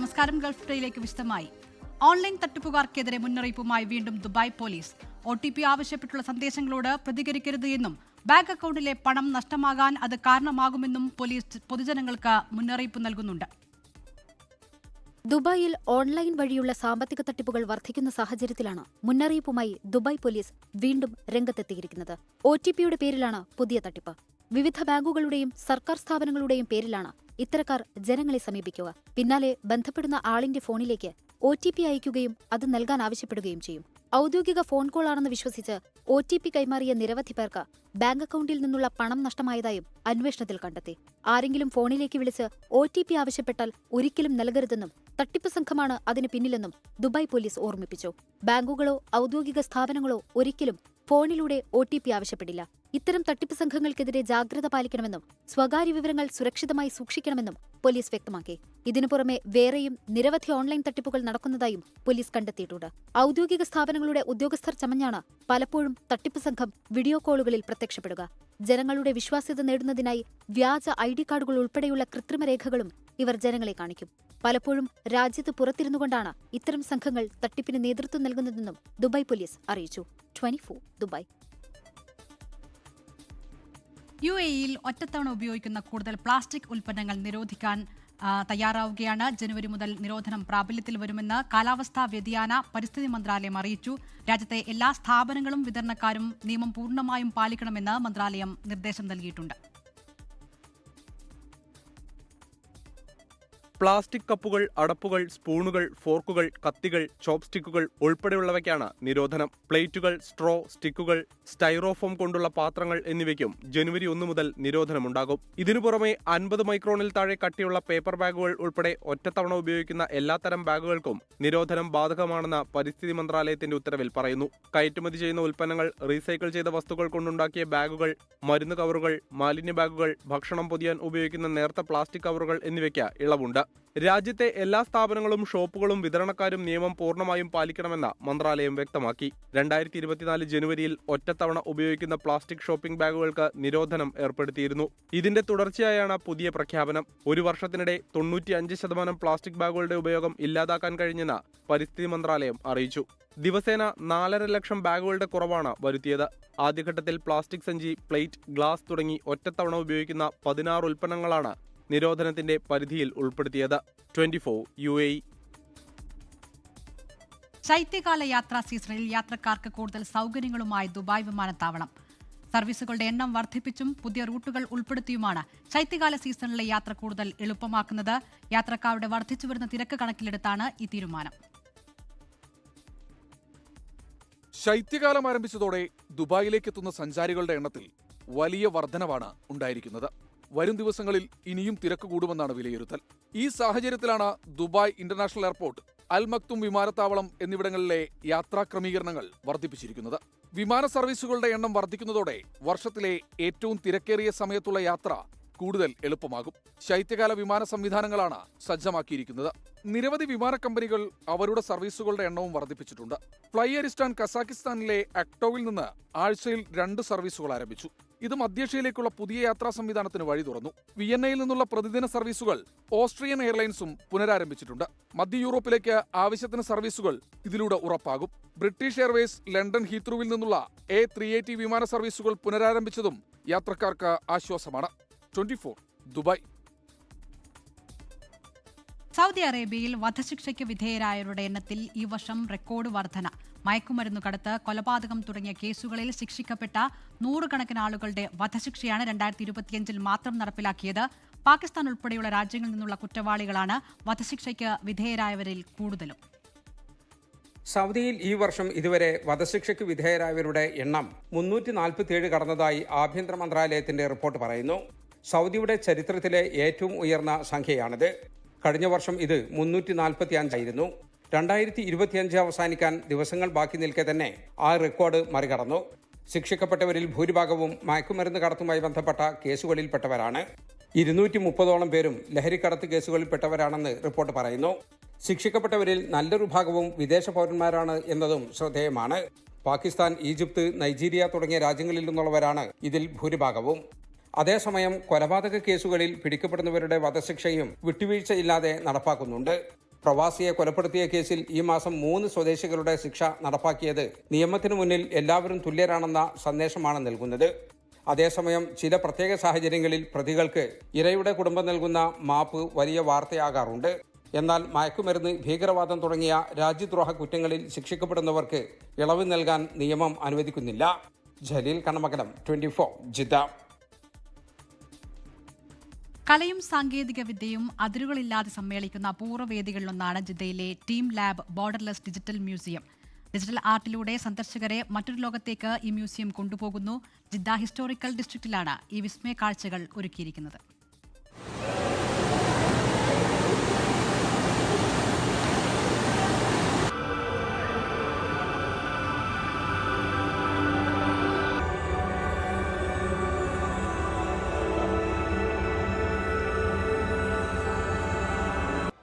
നമസ്കാരം. ഗൾഫ് ടൈയിലേക്ക് വിശദമായി. ഓൺലൈൻ തട്ടിപ്പുകാർക്കെതിരെ മുന്നറിയിപ്പുമായി വീണ്ടും ദുബായ് പോലീസ്. OTP ആവശ്യപ്പെട്ടുള്ള സന്ദേശങ്ങളോട് പ്രതികരിക്കരുത് എന്നും ബാങ്ക് അക്കൗണ്ടിലെ പണം നഷ്ടമാകാൻ അത് കാരണമാകുമെന്നും പോലീസ് പൊതുജനങ്ങൾക്ക് മുന്നറിയിപ്പ് നൽകുന്നുണ്ട്. ദുബായിൽ ഓൺലൈൻ വഴിയുള്ള സാമ്പത്തിക തട്ടിപ്പുകൾ വർദ്ധിക്കുന്ന സാഹചര്യത്തിലാണ് മുന്നറിയിപ്പുമായി ദുബായ് പോലീസ് വീണ്ടും രംഗത്തെത്തിയിരിക്കുന്നത്. OTPയുടെ പേരിലാണ് പുതിയ തട്ടിപ്പ്. വിവിധ ബാങ്കുകളുടെയും സർക്കാർ സ്ഥാപനങ്ങളുടെയും പേരിലാണ് ഇത്തരക്കാർ ജനങ്ങളെ സമീപിക്കുക. പിന്നാലെ ബന്ധപ്പെടുന്ന ആളിന്റെ ഫോണിലേക്ക് OTP അയക്കുകയും അത് നൽകാൻ ആവശ്യപ്പെടുകയും ചെയ്യും. ഔദ്യോഗിക ഫോൺ കോളാണെന്ന് വിശ്വസിച്ച് OTP കൈമാറിയ നിരവധി പേർക്ക് ബാങ്ക് അക്കൗണ്ടിൽ നിന്നുള്ള പണം നഷ്ടമായതായും അന്വേഷണത്തിൽ കണ്ടെത്തി. ആരെങ്കിലും ഫോണിലേക്ക് വിളിച്ച് OTP ആവശ്യപ്പെട്ടാൽ ഒരിക്കലും നൽകരുതെന്നും തട്ടിപ്പ് സംഘമാണ് അതിന് പിന്നിലെന്നും ദുബായ് പോലീസ് ഓർമ്മിപ്പിച്ചു. ബാങ്കുകളോ ഔദ്യോഗിക സ്ഥാപനങ്ങളോ ഒരിക്കലും ഫോണിലൂടെ OTP ആവശ്യപ്പെടില്ല. ഇത്തരം തട്ടിപ്പ് സംഘങ്ങൾക്കെതിരെ ജാഗ്രത പാലിക്കണമെന്നും സ്വകാര്യ വിവരങ്ങൾ സുരക്ഷിതമായി സൂക്ഷിക്കണമെന്നും പോലീസ് വ്യക്തമാക്കി. ഇതിനു പുറമെ വേറെയും നിരവധി ഓൺലൈൻ തട്ടിപ്പുകൾ നടക്കുന്നതായും പോലീസ് കണ്ടെത്തിയിട്ടുണ്ട്. ഔദ്യോഗിക സ്ഥാപനങ്ങളുടെ ഉദ്യോഗസ്ഥർ ചമഞ്ഞാണ് പലപ്പോഴും തട്ടിപ്പ് സംഘം വീഡിയോ കോളുകളിൽ പ്രത്യക്ഷപ്പെടുക. ജനങ്ങളുടെ വിശ്വാസ്യത നേടുന്നതിനായി വ്യാജ ID കാർഡുകൾ ഉൾപ്പെടെയുള്ള കൃത്രിമ രേഖകളും ഇവർ ജനങ്ങളെ കാണിക്കും. പലപ്പോഴും രാജ്യത്ത് പുറത്തിരുന്നുകൊണ്ടാണ് ഇത്തരം സംഘങ്ങൾ തട്ടിപ്പിന് നേതൃത്വം നൽകുന്നതെന്നും ദുബായ് പോലീസ് അറിയിച്ചു. 24 ദുബായ്. UAEയിൽ ഒറ്റത്തവണ ഉപയോഗിക്കുന്ന കൂടുതൽ പ്ലാസ്റ്റിക് ഉൽപ്പന്നങ്ങൾ നിരോധിക്കാൻ തയ്യാറാവുകയാണ്. ജനുവരി മുതൽ നിരോധനം പ്രാബല്യത്തിൽ വരുമെന്ന് കാലാവസ്ഥാ വ്യതിയാന പരിസ്ഥിതി മന്ത്രാലയം അറിയിച്ചു. രാജ്യത്തെ എല്ലാ സ്ഥാപനങ്ങളും വിതരണക്കാരും നിയമം പൂർണ്ണമായും പാലിക്കണമെന്ന് മന്ത്രാലയം നിർദ്ദേശം നൽകിയിട്ടുണ്ട്. പ്ലാസ്റ്റിക് കപ്പുകൾ, അടപ്പുകൾ, സ്പൂണുകൾ, ഫോർക്കുകൾ, കത്തികൾ, ചോപ്സ്റ്റിക്കുകൾ ഉൾപ്പെടെയുള്ളവയ്ക്കാണ് നിരോധനം. പ്ലേറ്റുകൾ, സ്ട്രോ, സ്റ്റിക്കുകൾ, സ്റ്റൈറോഫോം കൊണ്ടുള്ള പാത്രങ്ങൾ എന്നിവയ്ക്കും ജനുവരി 1 മുതൽ നിരോധനമുണ്ടാകും. ഇതിനു പുറമെ 50 മൈക്രോണിൽ താഴെ കട്ടിയുള്ള പേപ്പർ ബാഗുകൾ ഉൾപ്പെടെ ഒറ്റത്തവണ ഉപയോഗിക്കുന്ന എല്ലാത്തരം ബാഗുകൾക്കും നിരോധനം ബാധകമാണെന്ന് പരിസ്ഥിതി മന്ത്രാലയത്തിന്റെ ഉത്തരവിൽ പറയുന്നു. കയറ്റുമതി ചെയ്യുന്ന ഉൽപ്പന്നങ്ങൾ, റീസൈക്കിൾ ചെയ്ത വസ്തുക്കൾ കൊണ്ടുണ്ടാക്കിയ ബാഗുകൾ, മരുന്ന് കവറുകൾ, മാലിന്യ ബാഗുകൾ, ഭക്ഷണം പൊതിയാൻ ഉപയോഗിക്കുന്ന നേർത്ത പ്ലാസ്റ്റിക് കവറുകൾ എന്നിവയ്ക്ക് ഇളവുണ്ട്. രാജ്യത്തെ എല്ലാ സ്ഥാപനങ്ങളും, ഷോപ്പുകളും, വിതരണക്കാരും നിയമം പൂർണ്ണമായും പാലിക്കണമെന്ന് മന്ത്രാലയം വ്യക്തമാക്കി. 2024 ജനുവരിയിൽ ഒറ്റത്തവണ ഉപയോഗിക്കുന്ന പ്ലാസ്റ്റിക് ഷോപ്പിംഗ് ബാഗുകൾക്ക് നിരോധനം ഏർപ്പെടുത്തിയിരുന്നു. ഇതിന്റെ തുടർച്ചയായാണ് പുതിയ പ്രഖ്യാപനം. ഒരു വർഷത്തിനിടെ 95% പ്ലാസ്റ്റിക് ബാഗുകളുടെ ഉപയോഗം ഇല്ലാതാക്കാൻ കഴിഞ്ഞെന്ന് പരിസ്ഥിതി മന്ത്രാലയം അറിയിച്ചു. ദിവസേന 4.5 ലക്ഷം ബാഗുകളുടെ കുറവാണ് വരുത്തിയത്. ആദ്യഘട്ടത്തിൽ പ്ലാസ്റ്റിക് സഞ്ചി, പ്ലേറ്റ്, ഗ്ലാസ് തുടങ്ങി ഒറ്റത്തവണ ഉപയോഗിക്കുന്ന 16 ഉൽപ്പന്നങ്ങളാണ് നിരോധനത്തിന്റെ പരിധിയിൽ ഉൾപ്പെടുത്തിയത്. 24 UAE. ശൈത്യകാല യാത്രാ സീസണിൽ യാത്രക്കാർക്ക് കൂടുതൽ സൗകര്യങ്ങളുമായി ദുബായ് വിമാനത്താവളം. സർവീസുകളുടെ എണ്ണം വർദ്ധിപ്പിച്ചും പുതിയ റൂട്ടുകൾ ഉൾപ്പെടുത്തിയുമാണ് ശൈത്യകാല സീസണിലെ യാത്ര കൂടുതൽ എളുപ്പമാക്കുന്നത്. യാത്രക്കാരുടെ വർദ്ധിച്ചുവരുന്ന തിരക്ക് കണക്കിലെടുത്താണ് ഈ തീരുമാനം. ശൈത്യകാലം ആരംഭിച്ചതോടെ ദുബായിലേക്കെത്തുന്ന സഞ്ചാരികളുടെ എണ്ണത്തിൽ വലിയ വർധനവാണ് ഉണ്ടായിരിക്കുന്നത്. വരും ദിവസങ്ങളിൽ ഇനിയും തിരക്ക് കൂടുമെന്നാണ് വിലയിരുത്തൽ. ഈ സാഹചര്യത്തിലാണ് ദുബായ് ഇന്റർനാഷണൽ എയർപോർട്ട്, അൽ മക്തും വിമാനത്താവളം എന്നിവിടങ്ങളിലെ യാത്രാ ക്രമീകരണങ്ങൾ വർദ്ധിപ്പിച്ചിരിക്കുന്നത്. വിമാന സർവീസുകളുടെ എണ്ണം വർദ്ധിക്കുന്നതോടെ വർഷത്തിലെ ഏറ്റവും തിരക്കേറിയ സമയത്തുള്ള യാത്ര കൂടുതൽ എളുപ്പമാകും. ശൈത്യകാല വിമാന സംവിധാനങ്ങളാണ് സജ്ജമാക്കിയിരിക്കുന്നത്. നിരവധി വിമാന കമ്പനികൾ അവരുടെ സർവീസുകളുടെ എണ്ണവും വർദ്ധിപ്പിച്ചിട്ടുണ്ട്. ഫ്ലൈ അരിസ്റ്റാൻ കസാക്കിസ്ഥാനിലെ അക്ടോവിൽ നിന്ന് ആഴ്ചയിൽ 2 സർവീസുകൾ ആരംഭിച്ചു. ഇത് മധ്യേഷ്യയിലേക്കുള്ള പുതിയ യാത്രാ സംവിധാനത്തിന് വഴി തുറന്നു. വിയന്നയിൽ നിന്നുള്ള പ്രതിദിന സർവീസുകൾ ഓസ്ട്രിയൻ എയർലൈൻസും പുനരാരംഭിച്ചിട്ടുണ്ട്. മധ്യ യൂറോപ്പിലേക്ക് ആവശ്യത്തിന് സർവീസുകൾ ഇതിലൂടെ ഉറപ്പാകും. ബ്രിട്ടീഷ് എയർവേസ് ലണ്ടൻ ഹീത്രൂവിൽ നിന്നുള്ള A380 വിമാന സർവീസുകൾ പുനരാരംഭിച്ചതും യാത്രക്കാർക്ക് ആശ്വാസമാണ്. 24 ദുബായ്. സൗദി അറേബ്യയിൽ വധശിക്ഷയ്ക്ക് വിധേയരായവരുടെ എണ്ണത്തിൽ ഈ വർഷം റെക്കോർഡ് വർധന. മയക്കുമരുന്നു കടത്ത്, കൊലപാതകം തുടങ്ങിയ കേസുകളിൽ ശിക്ഷിക്കപ്പെട്ട 100 കണക്കിന് ആളുകളുടെ വധശിക്ഷയാണ് 2025 മാത്രം നടപ്പിലാക്കിയത്. പാകിസ്ഥാൻ ഉൾപ്പെടെയുള്ള രാജ്യങ്ങളിൽ നിന്നുള്ള കുറ്റവാളികളാണ് വധശിക്ഷയ്ക്ക് വിധേയരായവരിൽ കൂടുതലും. സൗദിയിൽ ഈ വർഷം ഇതുവരെ വധശിക്ഷയ്ക്ക് വിധേയരായവരുടെ എണ്ണം 347 കടന്നതായി ആഭ്യന്തര മന്ത്രാലയത്തിന്റെ റിപ്പോർട്ട് പറയുന്നു. സൗദിയുടെ ചരിത്രത്തിലെ ഏറ്റവും ഉയർന്ന സംഖ്യയാണിത്. കഴിഞ്ഞ വർഷം ഇത് 345 ആയിരുന്നു. 2025 അവസാനിക്കാൻ ദിവസങ്ങൾ ബാക്കി നിൽക്കെ തന്നെ ആ റെക്കോർഡ് മറികടന്നു. ശിക്ഷിക്കപ്പെട്ടവരിൽ ഭൂരിഭാഗവും മയക്കുമരുന്ന് കടത്തുമായി ബന്ധപ്പെട്ട കേസുകളിൽപ്പെട്ടവരാണ്. 230ഓളം പേരും ലഹരിക്കടത്ത് കേസുകളിൽപ്പെട്ടവരാണെന്ന് റിപ്പോർട്ട് പറയുന്നു. ശിക്ഷിക്കപ്പെട്ടവരിൽ നല്ലൊരു ഭാഗവും വിദേശ പൗരന്മാരാണ് എന്നതും ശ്രദ്ധേയമാണ്. പാകിസ്ഥാൻ, ഈജിപ്ത്, നൈജീരിയ തുടങ്ങിയ രാജ്യങ്ങളിൽ നിന്നുള്ളവരാണ് ഇതിൽ ഭൂരിഭാഗവും. അതേസമയം കൊലപാതക കേസുകളിൽ പിടിക്കപ്പെടുന്നവരുടെ വധശിക്ഷയും വിട്ടുവീഴ്ചയില്ലാതെ നടപ്പാക്കുന്നുണ്ട്. പ്രവാസിയെ കൊലപ്പെടുത്തിയ കേസിൽ ഈ മാസം 3 സ്വദേശികളുടെ ശിക്ഷ നടപ്പാക്കിയത് നിയമത്തിനു മുന്നിൽ എല്ലാവരും തുല്യരാണെന്ന സന്ദേശമാണ് നൽകുന്നത്. അതേസമയം ചില പ്രത്യേക സാഹചര്യങ്ങളിൽ പ്രതികൾക്ക് ഇരയുടെ കുടുംബം നൽകുന്ന മാപ്പ് വലിയ വാർത്തയാകാറുണ്ട്. എന്നാൽ മയക്കുമരുന്ന്, ഭീകരവാദം തുടങ്ങിയ രാജ്യദ്രോഹ കുറ്റങ്ങളിൽ ശിക്ഷിക്കപ്പെടുന്നവർക്ക് ഇളവ് നൽകാൻ നിയമം അനുവദിക്കുന്നില്ല. ജലീൽ കണ്ണമംഗലം, 24 ജിദ്ദ. കലയും സാങ്കേതിക വിദ്യയും അതിരുകളില്ലാതെ സമ്മേളിക്കുന്ന അപൂർവവേദികളിലൊന്നാണ് ജിദ്ദയിലെ team lab borderless digital museum. Digital ആർട്ടിലൂടെ സന്ദർശകരെ മറ്റൊരു ലോകത്തേക്ക് ഈ മ്യൂസിയം കൊണ്ടുപോകുന്നു. ജിദ്ദ ഹിസ്റ്റോറിക്കൽ ഡിസ്ട്രിക്റ്റിലാണ് ഈ വിസ്മയ കാഴ്ചകൾ ഒരുക്കിയിരിക്കുന്നത്.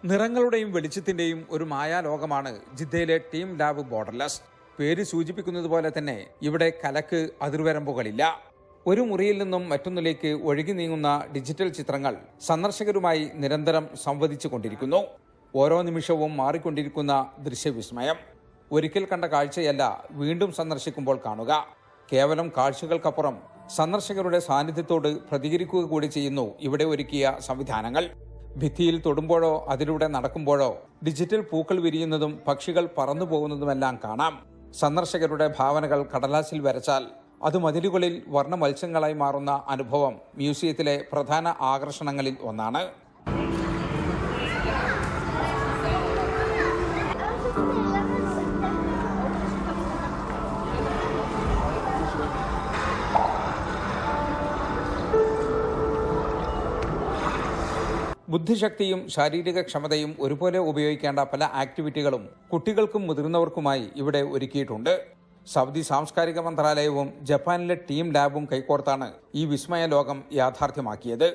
നിറങ്ങളുടെയും വെളിച്ചത്തിന്റെയും ഒരു മായാലോകമാണ് ജിദ്ദയിലെ ടീം ലാബ് ബോർഡർലെസ്. പേര് സൂചിപ്പിക്കുന്നത് പോലെ തന്നെ ഇവിടെ കലക്ക് അതിർവരമ്പുകളില്ല. ഒരു മുറിയിൽ നിന്നും മറ്റൊന്നിലേക്ക് ഒഴുകി നീങ്ങുന്ന ഡിജിറ്റൽ ചിത്രങ്ങൾ സന്ദർശകരുമായി നിരന്തരം സംവദിച്ചു കൊണ്ടിരിക്കുന്നു. ഓരോ നിമിഷവും മാറിക്കൊണ്ടിരിക്കുന്ന ദൃശ്യവിസ്മയം. ഒരിക്കൽ കണ്ട കാഴ്ചയല്ല വീണ്ടും സന്ദർശിക്കുമ്പോൾ കാണുക. കേവലം കാഴ്ചകൾക്കപ്പുറം സന്ദർശകരുടെ സാന്നിധ്യത്തോട് പ്രതികരിക്കുക കൂടി ചെയ്യുന്നു ഇവിടെ ഒരുക്കിയ സംവിധാനങ്ങൾ. ഭിത്തിയിൽ തൊടുമ്പോഴോ അതിലൂടെ നടക്കുമ്പോഴോ ഡിജിറ്റൽ പൂക്കൾ വിരിയുന്നതും പക്ഷികൾ പറന്നു പോകുന്നതുമെല്ലാം കാണാം. സന്ദർശകരുടെ ഭാവനകൾ കടലാസിൽ വരച്ചാൽ അത് മതിലുകളിൽ വർണ്ണ മത്സ്യങ്ങളായി മാറുന്ന അനുഭവം മ്യൂസിയത്തിലെ പ്രധാന ആകർഷണങ്ങളിൽ ഒന്നാണ്. ബുദ്ധിശക്തിയും ശാരീരിക ക്ഷമതയും ഒരുപോലെ ഉപയോഗിക്കേണ്ട പല ആക്ടിവിറ്റികളും കുട്ടികൾക്കും മുതിർന്നവർക്കുമായി ഇവിടെ ഒരുക്കിയിട്ടുണ്ട്. സൗദി സാംസ്കാരിക മന്ത്രാലയവും ജപ്പാനിലെ ടീം ലാബും കൈകോർത്താണ് ഈ വിസ്മയ ലോകം യാഥാർത്ഥ്യമാക്കിയത്.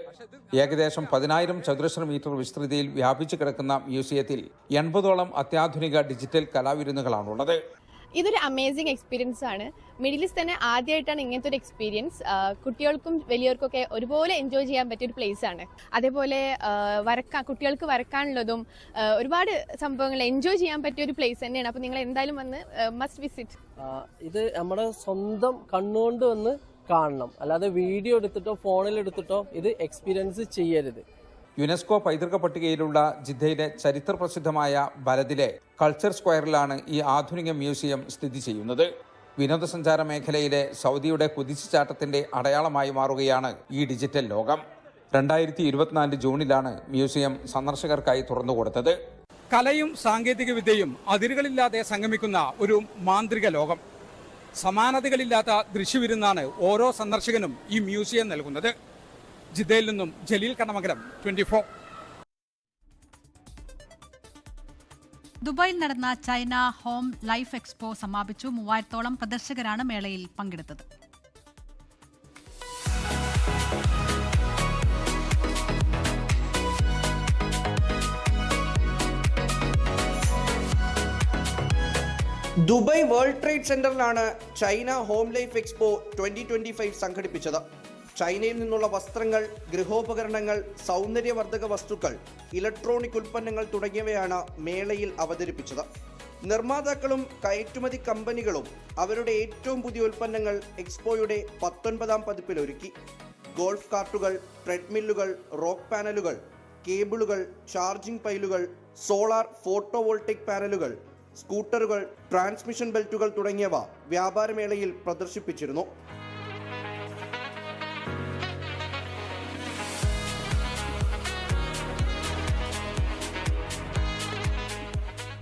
ഏകദേശം 10,000 ചതുരശ്ര മീറ്റർ വിസ്തൃതിയിൽ വ്യാപിച്ചു കിടക്കുന്ന മ്യൂസിയത്തിൽ 80ഓളം അത്യാധുനിക ഡിജിറ്റൽ കലാവിരുന്നുകളാണുള്ളത്. ഇതൊരു അമേസിംഗ് എക്സ്പീരിയൻസ് ആണ്. മിഡിൽ ഈസ്റ്റ് തന്നെ ആദ്യമായിട്ടാണ് ഇങ്ങനത്തെ ഒരു എക്സ്പീരിയൻസ്. കുട്ടികൾക്കും വലിയവർക്കൊക്കെ ഒരുപോലെ എൻജോയ് ചെയ്യാൻ പറ്റിയ ഒരു പ്ലേസ് ആണ്. അതേപോലെ കുട്ടികൾക്ക് വരക്കാനുള്ളതും ഒരുപാട് സംഭവങ്ങൾ എൻജോയ് ചെയ്യാൻ പറ്റിയ ഒരു പ്ലേസ് തന്നെയാണ്. അപ്പോൾ നിങ്ങൾ എന്തായാലും വന്ന് മസ്റ്റ് വിസിറ്റ്. ഇത് നമ്മുടെ സ്വന്തം കണ്ണുകൊണ്ട് വന്ന് കാണണം, അല്ലാതെ വീഡിയോ എടുത്തിട്ടോ ഫോണിൽ എടുത്തിട്ടോ ഇത് എക്സ്പീരിയൻസ് ചെയ്യരുത്. യുനെസ്കോ പൈതൃക പട്ടികയിലുള്ള ജിദ്ദയിലെ ചരിത്ര പ്രസിദ്ധമായ ബലദിലെ കൾച്ചർ സ്ക്വയറിലാണ് ഈ ആധുനിക മ്യൂസിയം സ്ഥിതി ചെയ്യുന്നത്. വിനോദസഞ്ചാര മേഖലയിലെ സൗദിയുടെ കുതിച്ചുചാട്ടത്തിന്റെ അടയാളമായി മാറുകയാണ് ഈ ഡിജിറ്റൽ ലോകം. 2024 ജൂണിലാണ് മ്യൂസിയം സന്ദർശകർക്കായി തുറന്നുകൊടുത്തത്. കലയും സാങ്കേതിക വിദ്യയും അതിരുകളില്ലാതെ സംഗമിക്കുന്ന ഒരു മാന്ത്രിക ലോകം. സമാനതകളില്ലാത്ത ദൃശ്യവിരുന്നാണ് ഓരോ സന്ദർശകനും ഈ മ്യൂസിയം നൽകുന്നത്. ജിദ്ദയിൽ നിന്നും ജലീൽ കണ്ണമംഗലം, 24. ദുബായിൽ നടന്ന ചൈന ഹോം ലൈഫ് എക്സ്പോ സമാപിച്ചു. 3000ഓളം പ്രദർശകരാണ് മേളയിൽ പങ്കെടുത്തത്. ദുബായ് വേൾഡ് ട്രേഡ് സെന്ററിലാണ് ചൈന ഹോം ലൈഫ് എക്സ്പോ 2025 സംഘടിപ്പിച്ചത്. ചൈനയിൽ നിന്നുള്ള വസ്ത്രങ്ങൾ, ഗൃഹോപകരണങ്ങൾ, സൗന്ദര്യവർദ്ധക വസ്തുക്കൾ, ഇലക്ട്രോണിക് ഉൽപ്പന്നങ്ങൾ തുടങ്ങിയവയാണ് മേളയിൽ അവതരിപ്പിച്ചത്. നിർമ്മാതാക്കളും കയറ്റുമതി കമ്പനികളും അവരുടെ ഏറ്റവും പുതിയ ഉൽപ്പന്നങ്ങൾ എക്സ്പോയുടെ 19ാം പതിപ്പിൽ ഒരുക്കി. ഗോൾഫ് കാർട്ടുകൾ, ട്രെഡ്മില്ലുകൾ, റോക്ക് പാനലുകൾ, കേബിളുകൾ, ചാർജിംഗ് പൈലുകൾ, സോളാർ ഫോട്ടോവോൾട്ടിക് പാനലുകൾ, സ്കൂട്ടറുകൾ, ട്രാൻസ്മിഷൻ ബെൽറ്റുകൾ തുടങ്ങിയവ വ്യാപാരമേളയിൽ പ്രദർശിപ്പിച്ചിരുന്നു.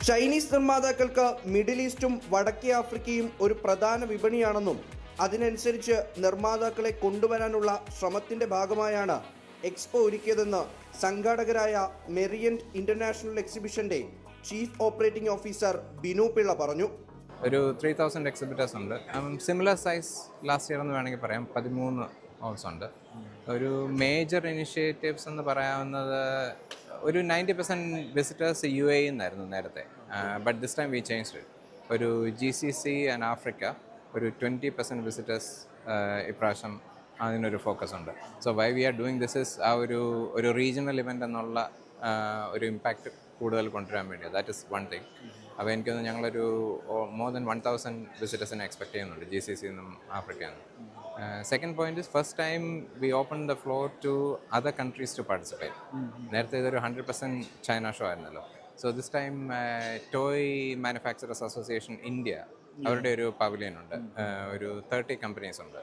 ചൈനീസ് നിർമ്മാതാക്കൾക്ക് മിഡിൽ ഈസ്റ്റും വടക്കേ ആഫ്രിക്കയും ഒരു പ്രധാന വിപണിയാണെന്നും അതിനനുസരിച്ച് നിർമ്മാതാക്കളെ കൊണ്ടുവരാനുള്ള ശ്രമത്തിന്റെ ഭാഗമായാണ് എക്സ്പോ ഒരുക്കിയതെന്ന് സംഘാടകരായ മെറിയന്റ് ഇന്റർനാഷണൽ എക്സിബിഷന്റെ chief operating officer Binu Pillai പറഞ്ഞു. ഒരു 3000 എക്സിബിറ്റേഴ്സ് ഉണ്ട്. സിമിലർ സൈസ് ലാസ്റ്റ് ഇയർ എന്ന് വേണമെങ്കിൽ പറയാം. 13 ഹോൾസ് ഉണ്ട്. ഒരു മേജർ ഇനിഷ്യേറ്റീവ്സ് എന്ന് പറയാവുന്നത് ഒരു 90% വിസിറ്റേഴ്സ് UAE എന്നായിരുന്നു നേരത്തെ. But this time we changed. ഒരു GCC ആൻഡ് ആഫ്രിക്ക ഒരു 20% വിസിറ്റേഴ്സ് ഇപ്രാവശ്യം അതിനൊരു ഫോക്കസ് ഉണ്ട്. So why we are doing this is ആ ഒരു റീജിയണൽ ഇവൻ്റ് എന്നുള്ള ഒരു ഇമ്പാക്റ്റ് കൂടുതൽ കൊണ്ടുവരാൻ വേണ്ടി. That is one thing. അപ്പോൾ എനിക്കൊന്ന് ഞങ്ങളൊരു മോർ ദൻ 1000 വിസിറ്റേഴ്സിനെ എക്സ്പെക്ട് ചെയ്യുന്നുണ്ട് GCC നിന്നും ആഫ്രിക്കയിൽ നിന്നും. Second point is first time we open the floor to other countries to participate. നേരത്തെ ഇതൊരു 100% ചൈന ഷോ ആയിരുന്നല്ലോ. So this time toy manufacturers association India അവരുടെ ഒരു പവലിയൻ ഉണ്ട്. ഒരു 30 കമ്പനീസ് ഉണ്ട്.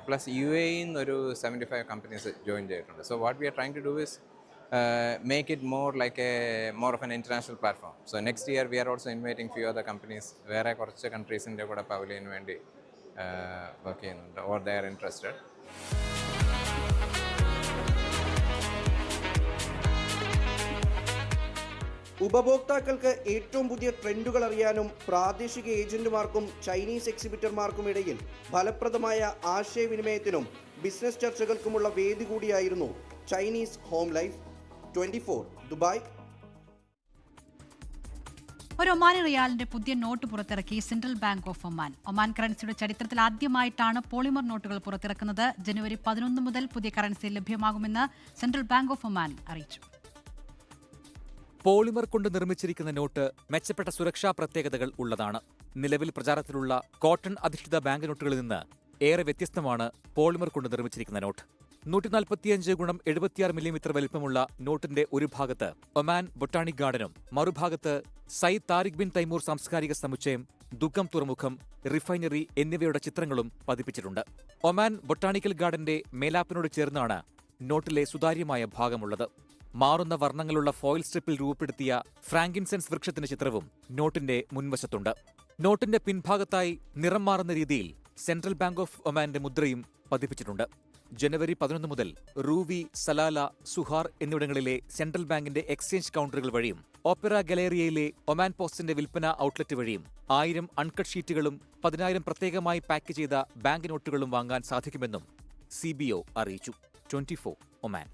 പ്ലസ് UAE ഒരു 75 കമ്പനീസ് ജോയിൻ ചെയ്തിട്ടുണ്ട്. So what we are trying to do is make it more of an international platform. So next year we are also inviting few other companies വേറെ കുറച്ച് കൺട്രീസിൻ്റെ കൂടെ pavilion വേണ്ടി work ചെയ്യുന്നുണ്ട്, or they are interested. ഉപഭോക്താക്കൾക്ക് ഏറ്റവും പുതിയ ട്രെൻഡുകൾ അറിയാനും പ്രാദേശിക ഏജന്റുമാർക്കും ചൈനീസ് എക്സിബിറ്റർമാർക്കും ഇടയിൽ ഫലപ്രദമായ ആശയവിനിമയത്തിനും ബിസിനസ് ചർച്ചകൾക്കുമുള്ള വേദി കൂടിയായിരുന്നു ചൈനീസ് ഹോം ലൈഫ്. 24 ദുബായ്. ഒരു ഒമാനി റിയാലിന്റെ പുതിയ നോട്ട് പുറത്തിറക്കി central bank of Oman. Oman കറൻസിയുടെ ചരിത്രത്തിൽ ആദ്യമായിട്ടാണ് പോളിമർ നോട്ടുകൾ പുറത്തിറക്കുന്നത്. ജനുവരി 11 മുതൽ പുതിയ കറൻസി ലഭ്യമാകുമെന്ന് സെൻട്രൽ ബാങ്ക് ഓഫ് ഒമാൻ അറിയിച്ചു. പോളിമർ കൊണ്ട് നിർമ്മിച്ചിരിക്കുന്ന നോട്ട് മെച്ചപ്പെട്ട സുരക്ഷാ പ്രത്യേകതകൾ ഉള്ളതാണ്. നിലവിൽ പ്രചാരത്തിലുള്ള കോട്ടൺ അധിഷ്ഠിത ബാങ്ക് നോട്ടുകളിൽ നിന്ന് ഏറെ വ്യത്യസ്തമാണ് പോളിമർ കൊണ്ട് നിർമ്മിച്ചിരിക്കുന്ന നോട്ട്. 145x76 മില്ലിമീറ്റർ വലിപ്പമുള്ള നോട്ടിന്റെ ഒരു ഭാഗത്ത് ഒമാൻ ബൊട്ടാണിക് ഗാർഡനും മറുഭാഗത്ത് സയ്യിദ് താരിഖ് ബിൻ തൈമൂർ സാംസ്കാരിക സമുച്ചയം, ദുഃഖം തുറമുഖം, റിഫൈനറി എന്നിവയുടെ ചിത്രങ്ങളും പതിപ്പിച്ചിട്ടുണ്ട്. ഒമാൻ ബൊട്ടാണിക്കൽ ഗാർഡന്റെ മേലാപ്പിനോട് ചേർന്നാണ് നോട്ടിലെ സുതാര്യമായ ഭാഗമുള്ളത്. മാറുന്ന വർണ്ണങ്ങളുള്ള ഫോയിൽ സ്ട്രിപ്പിൽ രൂപപ്പെടുത്തിയ ഫ്രാങ്കിൻസെൻസ് വൃക്ഷത്തിന്റെ ചിത്രവും നോട്ടിന്റെ മുൻവശത്തുണ്ട്. നോട്ടിന്റെ പിൻഭാഗത്തായി നിറം മാറുന്ന രീതിയിൽ സെൻട്രൽ ബാങ്ക് ഓഫ് ഒമാന്റെ മുദ്രയും പതിപ്പിച്ചിട്ടുണ്ട്. ജനുവരി 11 മുതൽ റൂവി, സലാല, സുഹാർ എന്നിവിടങ്ങളിലെ സെൻട്രൽ ബാങ്കിന്റെ എക്സ്ചേഞ്ച് കൗണ്ടറുകൾ വഴിയും ഓപ്പറ ഗലേറിയയിലെ ഒമാൻ പോസ്റ്റിന്റെ വിൽപ്പന ഔട്ട്ലെറ്റ് വഴിയും 1000 അൺകട്ട് ഷീറ്റുകളും 10,000 പ്രത്യേകമായി പാക്ക് ചെയ്ത ബാങ്ക് നോട്ടുകളും വാങ്ങാൻ സാധിക്കുമെന്നും CBO അറിയിച്ചു. 24 ഒമാൻ.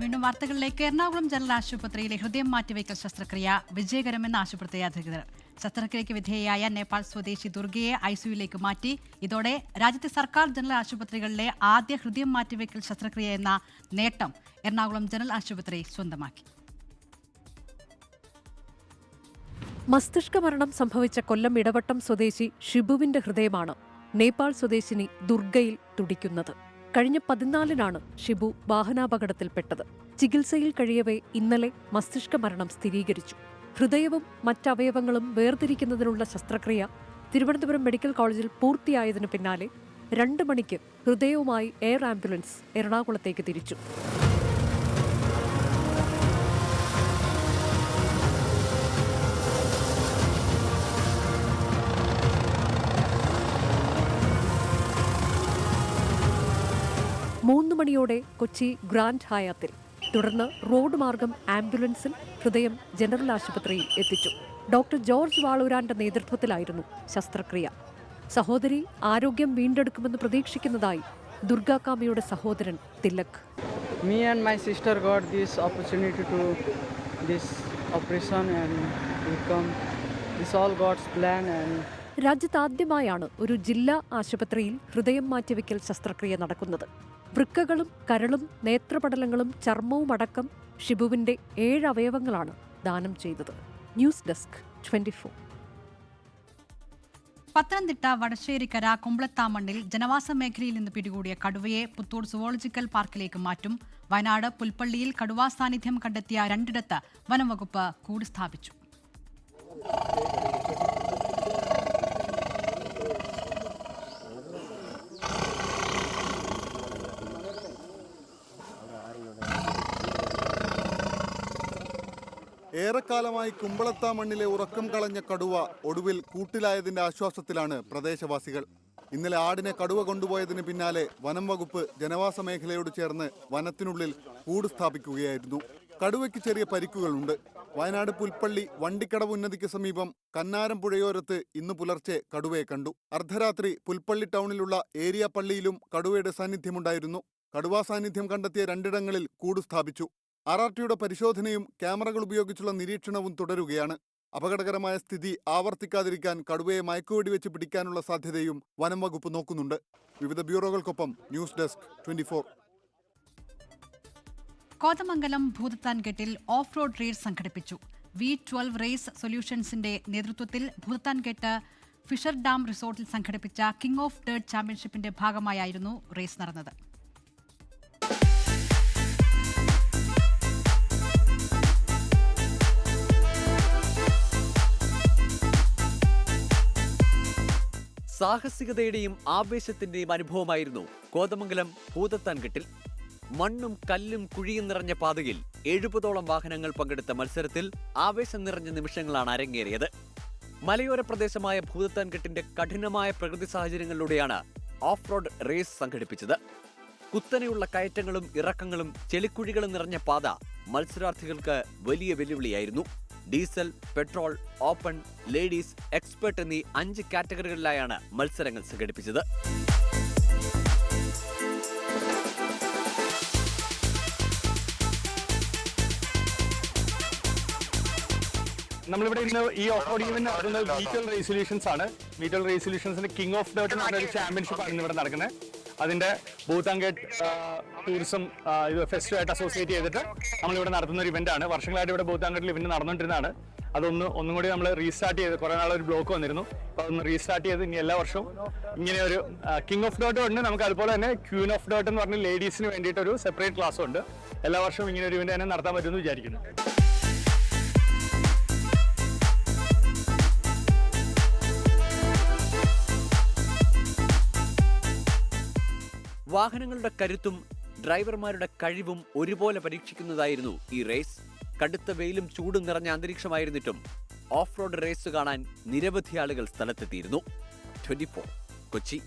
വീണ്ടും വാർത്തകളിലേക്ക്. എറണാകുളം ജനറൽ ആശുപത്രിയിലെ ഹൃദയം മാറ്റിവയ്ക്കൽ ശസ്ത്രക്രിയ വിജയകരമെന്ന് ആശുപത്രി അധികൃതർ. ശസ്ത്രക്രിയയ്ക്ക് വിധേയയായ നേപ്പാൾ സ്വദേശി ദുർഗയെ ICUയിലേക്ക് മാറ്റി. ഇതോടെ രാജ്യത്തെ സർക്കാർ ജനറൽ ആശുപത്രികളിലെ ആദ്യ ഹൃദയം മാറ്റിവയ്ക്കൽ ശസ്ത്രക്രിയ എന്ന നേട്ടം എറണാകുളം ജനറൽ ആശുപത്രി സ്വന്തമാക്കി. മസ്തിഷ്ക മരണം സംഭവിച്ച കൊല്ലം ഇടവട്ടം സ്വദേശി ഷിബുവിന്റെ ഹൃദയമാണ് നേപ്പാൾ സ്വദേശിനി ദുർഗയിൽ തുടിക്കുന്നത്. കഴിഞ്ഞ 14-നാണ് ഷിബു വാഹനാപകടത്തിൽപ്പെട്ടത്. ചികിത്സയിൽ കഴിയവേ ഇന്നലെ മസ്തിഷ്ക മരണം സ്ഥിരീകരിച്ചു. ഹൃദയവും മറ്റവയവങ്ങളും വേർതിരിക്കുന്നതിനുള്ള ശസ്ത്രക്രിയ തിരുവനന്തപുരം മെഡിക്കൽ കോളേജിൽ പൂർത്തിയായതിനു പിന്നാലെ 2 മണിക്ക് ഹൃദയവുമായി എയർ ആംബുലൻസ് എറണാകുളത്തേക്ക് തിരിച്ചു. മൂന്ന് മണിയോടെ കൊച്ചി ഗ്രാൻഡ് ഹയാത്തിൽ, തുടർന്ന് റോഡ് മാർഗം ആംബുലൻസിൽ ഹൃദയം ജനറൽ ആശുപത്രിയിൽ എത്തിച്ചു. ഡോക്ടർ ജോർജ് വാളൂരാന്റെ നേതൃത്വത്തിലായിരുന്നു ശസ്ത്രക്രിയ. സഹോദരി ആരോഗ്യം വീണ്ടെടുക്കുമെന്ന് പ്രതീക്ഷിക്കുന്നതായി ദുർഗാകാമിയുടെ സഹോദരൻ Tilak. Me and my sister got this opportunity to this operation and we come. This all God's plan and രാജ്യത്താദ്യമായാണ് ഒരു ജില്ലാ ആശുപത്രിയിൽ ഹൃദയം മാറ്റിവെക്കൽ ശസ്ത്രക്രിയ നടക്കുന്നത്. വൃക്കകളും കരളും നേത്രപടലങ്ങളും ചർമ്മവും അടക്കം ഷിബുവിന്റെ 7 അവയവങ്ങളാണ് ദാനം ചെയ്തത്. News desk 24. പത്തനംതിട്ട വടശ്ശേരിക്കര കുമ്പളത്താമണ്ണിൽ ജനവാസ മേഖലയിൽ നിന്ന് പിടികൂടിയ കടുവയെ പുത്തൂർ സുവോളജിക്കൽ പാർക്കിലേക്ക് മാറ്റും. വയനാട് പുൽപ്പള്ളിയിൽ കടുവാ സാന്നിധ്യം കണ്ടെത്തിയ 2 വനംവകുപ്പ് കൂട് സ്ഥാപിച്ചു. ഏറെക്കാലമായി കുമ്പളത്താമണ്ണിലെ ഉറക്കം കളഞ്ഞ കടുവ ഒടുവിൽ കൂട്ടിലായതിന്റെ ആശ്വാസത്തിലാണ് പ്രദേശവാസികൾ. ഇന്നലെ ആടിനെ കടുവ കൊണ്ടുപോയതിന് പിന്നാലെ വനം വകുപ്പ് ജനവാസ മേഖലയോട് ചേർന്ന് വനത്തിനുള്ളിൽ കൂട് സ്ഥാപിക്കുകയായിരുന്നു. കടുവയ്ക്ക് ചെറിയ പരിക്കുകളുണ്ട്. വയനാട് പുൽപ്പള്ളി വണ്ടിക്കടവ് ഉന്നതിക്ക് സമീപം കന്നാരം പുഴയോരത്ത് ഇന്ന് പുലർച്ചെ കടുവയെ കണ്ടു. അർദ്ധരാത്രി പുൽപ്പള്ളി ടൗണിലുള്ള ഏരിയ പള്ളിയിലും കടുവയുടെ സാന്നിധ്യമുണ്ടായിരുന്നു. കടുവാ സാന്നിധ്യം കണ്ടെത്തിയ 2 കൂട് സ്ഥാപിച്ചു. RRTയുടെ പരിശോധനയും ക്യാമറകൾ ഉപയോഗിച്ചുള്ള നിരീക്ഷണവും തുടരുകയാണ്. അപകടകരമായ സ്ഥിതി ആവർത്തിക്കാതിരിക്കാൻ കടുവയെ മയക്കുവെടി വെച്ച് പിടിക്കാനുള്ള സാധ്യതയും വനം വകുപ്പ് നോക്കുന്നുണ്ട്. വിവിധ ബ്യൂറോകൾക്കൊപ്പം ന്യൂസ് ഡെസ്ക് 24. കോതമംഗലം ഭൂതത്താൻകെട്ടിൽ ഓഫ് റോഡ് റേസ് സംഘടിപ്പിച്ചു. V12 റേസ് സൊല്യൂഷൻസിന്റെ നേതൃത്വത്തിൽ ഭൂതത്താൻകെട്ട് ഫിഷർ ഡാം റിസോർട്ടിൽ സംഘടിപ്പിച്ച കിങ് ഓഫ് ഡേർട്ട് ചാമ്പ്യൻഷിപ്പിന്റെ ഭാഗമായായിരുന്നു റേസ് നടന്നത്. സാഹസികതയുടെയും ആവേശത്തിന്റെയും അനുഭവമായിരുന്നു കോതമംഗലം ഭൂതത്താൻകെട്ടിൽ. മണ്ണും കല്ലും കുഴിയും നിറഞ്ഞ പാതയിൽ 70ഓളം വാഹനങ്ങൾ പങ്കെടുത്ത മത്സരത്തിൽ ആവേശം നിറഞ്ഞ നിമിഷങ്ങളാണ് അരങ്ങേറിയത്. മലയോര പ്രദേശമായ ഭൂതത്താൻകെട്ടിന്റെ കഠിനമായ പ്രകൃതി സാഹചര്യങ്ങളിലൂടെയാണ് ഓഫ് റോഡ് റേസ് സംഘടിപ്പിച്ചത്. കുത്തനെയുള്ള കയറ്റങ്ങളും ഇറക്കങ്ങളും ചെളിക്കുഴികളും നിറഞ്ഞ പാത മത്സരാർത്ഥികൾക്ക് വലിയ വെല്ലുവിളിയായിരുന്നു. Diesel, petrol, open, ladies, expert എന്നീ 5 കാറ്റഗറികളിലായാണ് മത്സരങ്ങൾ സംഘടിപ്പിച്ചത്. നമ്മളിവിടെ ഇന്ന് ഈ ഓഫ് റോഡ് ഈവന്റ് നടക്കുന്നത് V12 റേസ് ആണ്. V12 റേസ് സൊല്യൂഷൻസിന്റെ കിങ് ഓഫ് ഡേർട്ട് എന്ന് പറഞ്ഞ ഒരു ചാമ്പ്യൻഷിപ്പ് ആണ് ഇവിടെ നടക്കുന്നത്. അതിന്റെ ഭൂതത്താൻകെട്ട് ടൂറിസം ഫെസ്റ്റുമായിട്ട് അസോസിയേറ്റ് ചെയ്തിട്ട് നമ്മളിവിടെ നടത്തുന്ന ഒരു ഇവന്റ് ആണ്. വർഷങ്ങളായിട്ട് ഇവിടെ ഭൂതത്താൻകെട്ടിൽ ഇവന്റ് നടന്നുകൊണ്ടിരുന്നതാണ്. ഒന്നും കൂടി നമ്മൾ റീസ്റ്റാർട്ട് ചെയ്ത് കുറെ നാളൊരു ബ്ലോക്ക് വന്നിരുന്നു. അപ്പോൾ അതൊന്ന് റീസ്റ്റാർട്ട് ചെയ്ത് ഇനി എല്ലാ വർഷവും ഇങ്ങനെ ഒരു കിങ് ഓഫ് ഡേർട്ടും ഉണ്ട്. നമുക്ക് അതുപോലെ തന്നെ ക്വീൻ ഓഫ് ഡേർട്ട് എന്ന് പറഞ്ഞ ലേഡീസിന് വേണ്ടിയിട്ട് ഒരു സെപ്പറേറ്റ് ക്ലാസ്സും ഉണ്ട്. എല്ലാ വർഷവും ഇങ്ങനെ ഒരു ഇവന്റ് തന്നെ നടത്താൻ പറ്റുമെന്ന് വിചാരിക്കുന്നു. വാഹനങ്ങളുടെ കരുത്തും ഡ്രൈവർമാരുടെ കഴിവും ഒരുപോലെ പരീക്ഷിക്കുന്നതായിരുന്നു ഈ റേസ്. കടുത്ത വെയിലും ചൂടും നിറഞ്ഞ അന്തരീക്ഷമായിരുന്നിട്ടും ഓഫ് റോഡ് റേസ് കാണാൻ നിരവധി ആളുകൾ സ്ഥലത്തെത്തിയിരുന്നു. 24 കൊച്ചി.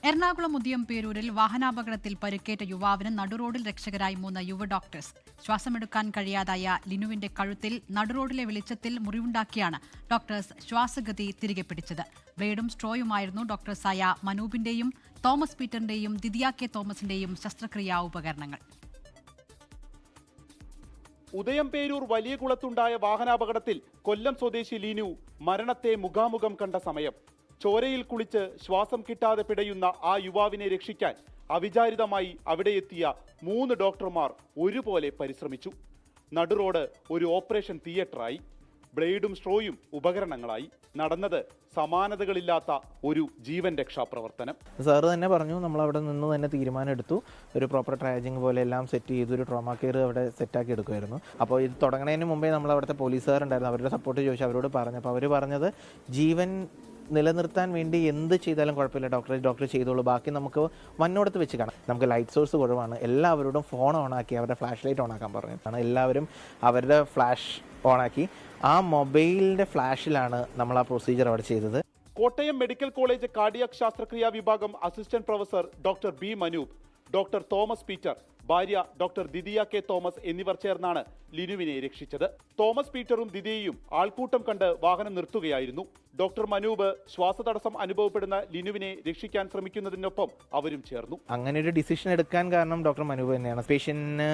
എറണാകുളം ഉദിയംപേരൂരിൽ വാഹനാപകടത്തിൽ പരിക്കേറ്റ യുവാവിന് നടുറോഡിൽ രക്ഷകരായി 3 യുവ ഡോക്ടേഴ്സ്. ശ്വാസമെടുക്കാൻ കഴിയാതായ ലിനുവിന്റെ കഴുത്തിൽ നടുറോഡിലെ വെളിച്ചത്തിൽ മുറിവുണ്ടാക്കിയാണ് ഡോക്ടേഴ്സ് ശ്വാസഗതി തിരികെ പിടിച്ചത്. ബ്ലേഡും സ്ട്രോയുമായിരുന്നു ഡോക്ടേഴ്സായ മനൂപിന്റെയും തോമസ് പീറ്ററിന്റെയും ദിദിയ കെ തോമസിന്റെയും ശസ്ത്രക്രിയാ ഉപകരണങ്ങൾ. ഉദയംപേരൂർ വലിയ കുളത്തുണ്ടായ വാഹനാപകടത്തിൽ കൊല്ലം സ്വദേശി ലിനു മരണത്തെ മുഖാമുഖം കണ്ട സമയം. ചോരയിൽ കുളിച്ച് ശ്വാസം കിട്ടാതെ പിടയുന്ന ആ യുവാവിനെ രക്ഷിക്കാൻ അവിചാരിതമായി അവിടെ എത്തിയ 3 ഡോക്ടർമാർ ഒരുപോലെ പരിശ്രമിച്ചു. നടുറോഡ് ഒരു ഓപ്പറേഷൻ തിയേറ്ററായി. ബ്ലേഡും സ്ട്രോയും ഉപകരണങ്ങളായി. നടന്നത് സമാനതകളില്ലാത്ത ഒരു ജീവൻ രക്ഷാ പ്രവർത്തനം. സാറ് തന്നെ പറഞ്ഞു, നമ്മൾ അവിടെ നിന്ന് തന്നെ തീരുമാനം എടുത്തു. ഒരു പ്രോപ്പർ ട്രയാജിങ് പോലെ എല്ലാം സെറ്റ് ചെയ്തു. ഒരു ട്രോമാ കെയർ അവിടെ സെറ്റാക്കി എടുക്കുമായിരുന്നു. അപ്പോൾ ഇത് തുടങ്ങുന്നതിന് മുമ്പേ നമ്മൾ അവിടുത്തെ പോലീസുകാരുണ്ടായിരുന്നു, അവരുടെ സപ്പോർട്ട് ചോദിച്ചു അവരോട് പറഞ്ഞു. അപ്പോൾ അവർ പറഞ്ഞത് ജീവൻ നിലനിർത്താൻ വേണ്ടി എന്ത് ചെയ്താലും കുഴപ്പമില്ല ഡോക്ടർ ചെയ്തോളൂ, ബാക്കി നമുക്ക് വന്നോടത്ത് വെച്ച് കാണാം. നമുക്ക് ലൈറ്റ് സോഴ്സ് കുറവാണ്. എല്ലാവരോടും ഫോൺ ഓണാക്കി അവരുടെ ഫ്ലാഷ് ലൈറ്റ് ഓണാക്കാൻ പറഞ്ഞിട്ടാണ്. എല്ലാവരും അവരുടെ ഫ്ലാഷ് ഓണാക്കി ആ മൊബൈലിൻ്റെ ഫ്ലാഷിലാണ് നമ്മൾ ആ പ്രൊസീജിയർ അവിടെ ചെയ്തത്. കോട്ടയം മെഡിക്കൽ കോളേജ് കാർഡിയാക് ശാസ്ത്രക്രിയാ വിഭാഗം assistant professor doctor B Manoop, doctor Thomas Peter, ഭാര്യ ഡോക്ടർ ദിദിയ കെ തോമസ് എന്നിവർ ചേർന്നാണ് ലിനുവിനെ രക്ഷിച്ചത്. തോമസ് പീറ്ററും ദിദിയയും ആൾക്കൂട്ടം കണ്ട് വാഹനം നിർത്തുകയായിരുന്നു. ഡോക്ടർ മനൂപ് ശ്വാസതടസ്സം അനുഭവപ്പെടുന്ന ലിനുവിനെ രക്ഷിക്കാൻ ശ്രമിക്കുന്നതിനൊപ്പം അവരും ചേർന്നു. അങ്ങനെ ഒരു ഡിസിഷൻ എടുക്കാൻ കാരണം ഡോക്ടർ മനൂപ് തന്നെയാണ്. പേഷ്യന്റിന്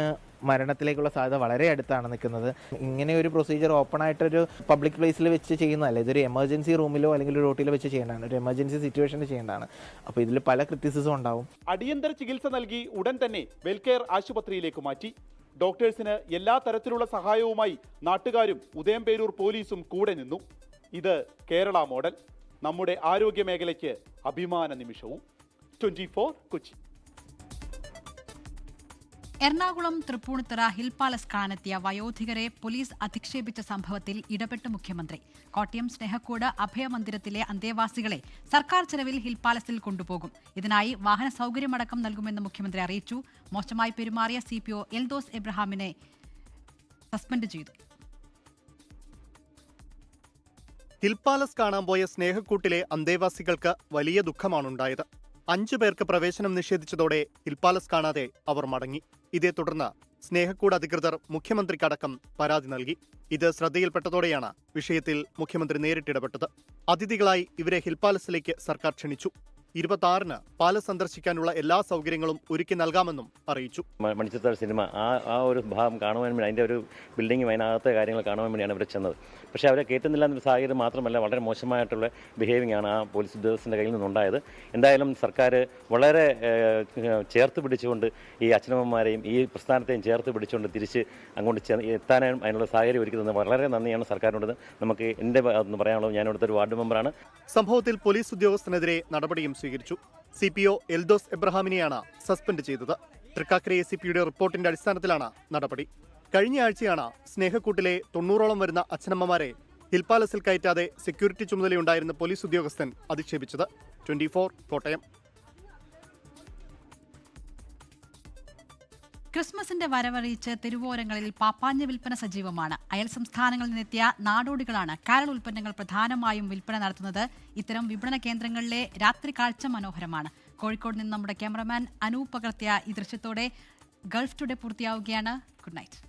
മരണത്തിലേക്കുള്ള സാധ്യത വളരെ അടുത്താണ് നിൽക്കുന്നത്. ഇങ്ങനെ ഒരു പ്രൊസീജിയർ ഓപ്പൺ ആയിട്ടൊരു പബ്ലിക് പ്ലേസിൽ വെച്ച് ചെയ്യുന്നതല്ല. ഇതൊരു എമർജൻസി റൂമിലോ അല്ലെങ്കിൽ ഒരു റോട്ടിലോ വെച്ച് ചെയ്യേണ്ടതാണ്, ഒരു എമർജൻസി സിറ്റുവേഷനിൽ ചെയ്യേണ്ടതാണ്. അപ്പോൾ ഇതിൽ പല ക്രിറ്റിസിസം ഉണ്ടാവും. അടിയന്തര ചികിത്സ നൽകി ഉടൻ തന്നെ വെൽകെയർ ആശുപത്രിയിലേക്ക് മാറ്റി. ഡോക്ടേഴ്സിന് എല്ലാ തരത്തിലുള്ള സഹായവുമായി നാട്ടുകാരും ഉദയംപേരൂർ പോലീസും കൂടെ നിന്നു. ഇത് കേരള മോഡൽ. നമ്മുടെ ആരോഗ്യ മേഖലയ്ക്ക് അഭിമാന നിമിഷവും. 24 കൊച്ചി. എറണാകുളം തൃപ്പൂണിത്തുറ ഹിൽ പാലസ് കാണാനെത്തിയ വയോധികരെ പോലീസ് അധിക്ഷേപിച്ച സംഭവത്തിൽ ഇടപെട്ട് മുഖ്യമന്ത്രി. കോട്ടയം സ്നേഹക്കൂട് അഭയമന്ദിരത്തിലെ അന്തേവാസികളെ സർക്കാർ ചെലവിൽ ഹിൽ പാലസിൽ കൊണ്ടുപോകും. ഇതിനായി വാഹന സൗകര്യമടക്കം നൽകുമെന്ന് മുഖ്യമന്ത്രി അറിയിച്ചു. മോശമായി പെരുമാറിയ CPO എൽദോസ് എബ്രഹാമിനെ സസ്പെൻഡ് ചെയ്തു. ഹിൽ പാലസ് കാണാൻ പോയ സ്നേഹക്കൂട്ടിലെ അന്തേവാസികൾക്ക് വലിയ ദുഃഖമാണുണ്ടായത്. 5 പേർക്ക് പ്രവേശനം നിഷേധിച്ചതോടെ ഹിൽ പാലസ് കാണാതെ അവർ മടങ്ങി. ഇതേ തുടർന്ന് സ്നേഹക്കൂട് അധികൃതർ മുഖ്യമന്ത്രിക്കടക്കം പരാതി നൽകി. ഇത് ശ്രദ്ധയിൽപ്പെട്ടതോടെയാണ് വിഷയത്തിൽ മുഖ്യമന്ത്രി നേരിട്ടിടപെട്ടത്. അതിഥികളായി ഇവരെ ഹിൽ പാലസിലേക്ക് സർക്കാർ ക്ഷണിച്ചു. 26-ന് പാലസ് സന്ദർശിക്കാനുള്ള എല്ലാ സൗകര്യങ്ങളും ഒരുക്കി നൽകാമെന്നും അറിയിച്ചു. മണിച്ചിത്ര സിനിമ ആ ഒരു ഭാഗം കാണുവാൻ വേണ്ടി അതിൻ്റെ ഒരു ബിൽഡിങ്ങും അതിനകത്തെ കാര്യങ്ങൾ കാണുവാൻ വേണ്ടിയാണ് ഇവിടെ ചെന്നത്. പക്ഷേ അവരെ കയറ്റുന്നില്ല എന്നൊരു സാഹചര്യം മാത്രമല്ല, വളരെ മോശമായിട്ടുള്ള ബിഹേവിംഗ് ആണ് ആ പോലീസ് ഉദ്യോഗസ്ഥൻ്റെ കയ്യിൽ നിന്നുണ്ടായത്. എന്തായാലും സർക്കാർ വളരെ ചേർത്ത് പിടിച്ചുകൊണ്ട് ഈ അച്ഛനമ്മമാരെയും ഈ പ്രസ്ഥാനത്തെയും ചേർത്ത് പിടിച്ചുകൊണ്ട് തിരിച്ച് അങ്ങോട്ട് എത്താനും അതിനുള്ള സാഹചര്യം ഒരുക്കുന്നത് വളരെ നന്ദിയാണ് സർക്കാരിനോട് നമുക്ക് എൻ്റെ ഭാഗത്തുനിന്ന് പറയാനുള്ളത്. ഞാൻ ഇവിടുത്തെ ഒരു വാർഡ് മെമ്പറാണ്. സംഭവത്തിൽ പോലീസ് ഉദ്യോഗസ്ഥനെതിരെ നടപടിയും സ്വീകരിച്ചു. CPO എൽദോസ് എബ്രഹാമിനെയാണ് സസ്പെൻഡ് ചെയ്തത്. തൃക്കാക്കര ACPയുടെ റിപ്പോർട്ടിന്റെ അടിസ്ഥാനത്തിലാണ് നടപടി. കഴിഞ്ഞ ആഴ്ചയാണ് സ്നേഹക്കൂട്ടിലെ 90ഓളം വരുന്ന അച്ഛനമ്മമാരെ ഹിൽ പാലസിൽ കയറ്റാതെ സെക്യൂരിറ്റി ചുമതലയുണ്ടായിരുന്ന പോലീസ് ഉദ്യോഗസ്ഥൻ അധിക്ഷേപിച്ചത്. 24 കോട്ടയം. ക്രിസ്മസിന്റെ വരവറിയിച്ച് തെരുവോരങ്ങളിൽ പാപ്പാഞ്ഞ വിൽപ്പന സജീവമാണ്. അയൽ സംസ്ഥാനങ്ങളിൽ നിന്നെത്തിയ നാടോടികളാണ് കാരൽ ഉൽപ്പന്നങ്ങൾ പ്രധാനമായും വിൽപ്പന നടത്തുന്നത്. ഇത്തരം വിപണന കേന്ദ്രങ്ങളിലെ രാത്രി കാഴ്ച മനോഹരമാണ്. കോഴിക്കോട് നിന്ന് നമ്മുടെ ക്യാമറമാൻ അനൂപ് പകർത്തിയ ഈ ദൃശ്യത്തോടെ ഗൾഫ് ടുഡേ പൂർത്തിയാവുകയാണ്. Good night.